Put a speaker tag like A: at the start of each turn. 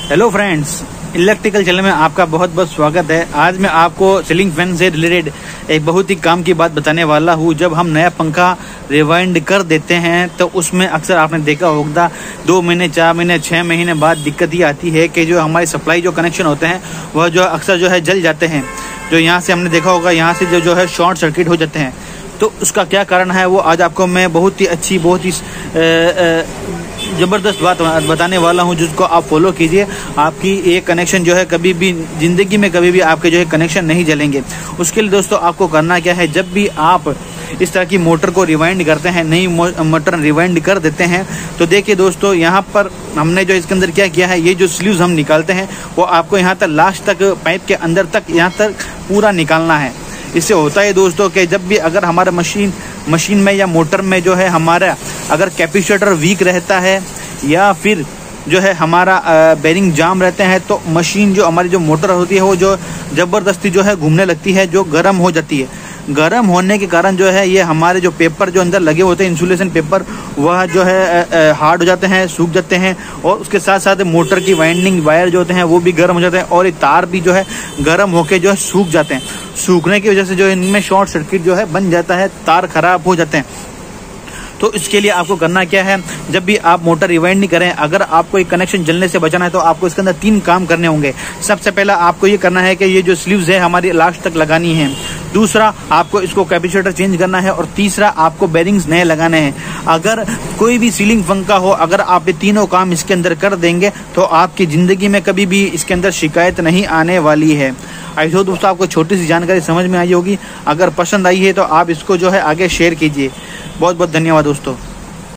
A: Hello friends, electrical channel में आपका बहुत बहुत स्वागत है। आज मैं आपको सीलिंग फैन से रिलेटेड एक बहुत ही काम की बात बताने वाला हूँ। जब हम नया पंखा रिवाइंड कर देते हैं तो उसमें अक्सर आपने देखा होगा 2 महीने 4 महीने 6 महीने बाद दिक्कत ये आती है कि जो हमारी सप्लाई जो कनेक्शन होते हैं वह जो अक्सर जो है जल जाते हैं। जो यहाँ से हमने देखा होगा, यहाँ से जो है शॉर्ट सर्किट हो जाते हैं। तो उसका क्या कारण है वो आज आपको मैं बहुत ही अच्छी, बहुत ही ज़बरदस्त बात बताने वाला हूं, जिसको आप फॉलो कीजिए। आपकी ये कनेक्शन जो है कभी भी ज़िंदगी में कभी भी आपके जो है कनेक्शन नहीं जलेंगे। उसके लिए दोस्तों आपको करना क्या है, जब भी आप इस तरह की मोटर को रिवाइंड करते हैं, नई मोटर रिवाइंड कर देते हैं, तो देखिए दोस्तों यहाँ पर हमने जो इसके अंदर क्या किया है, ये जो स्लीव्स हम निकालते हैं वो आपको यहाँ तक लास्ट तक पाइप के अंदर तक यहाँ तक पूरा निकालना है। इससे होता है दोस्तों कि जब भी अगर हमारा मशीन में या मोटर में जो है हमारा अगर कैपेसिटर वीक रहता है या फिर जो है हमारा बेरिंग जाम रहते हैं, तो मशीन जो हमारी जो मोटर होती है वो जो ज़बरदस्ती जो है घूमने लगती है, जो गर्म हो जाती है। गर्म होने के कारण जो है ये हमारे जो पेपर जो अंदर लगे होते हैं, इंसुलेशन पेपर, वह जो है हार्ड हो जाते हैं, सूख जाते हैं। और उसके साथ साथ मोटर की वाइंडिंग वायर जो होते हैं वो भी गर्म हो जाते हैं और ये तार भी जो है गर्म होके जो है सूख जाते हैं। सूखने की वजह से जो इनमें शॉर्ट सर्किट जो है बन जाता है, तार खराब हो जाते हैं। तो इसके लिए आपको करना क्या है, जब भी आप मोटर रिवाइंड नहीं करें, अगर आपको एक कनेक्शन जलने से बचाना है तो आपको इसके अंदर 3 काम करने होंगे। सबसे पहला आपको ये करना है कि ये जो स्लीव्स है हमारी लास्ट तक लगानी है। दूसरा, आपको इसको कैपेसिटर चेंज करना है। और तीसरा, आपको बेरिंग्स नए लगाने हैं। अगर कोई भी सीलिंग पंखा हो, अगर आप ये तीनों काम इसके अंदर कर देंगे तो आपकी ज़िंदगी में कभी भी इसके अंदर शिकायत नहीं आने वाली है। आई होप दोस्तों आपको छोटी सी जानकारी समझ में आई होगी। अगर पसंद आई है तो आप इसको जो है आगे शेयर कीजिए। बहुत बहुत धन्यवाद दोस्तों।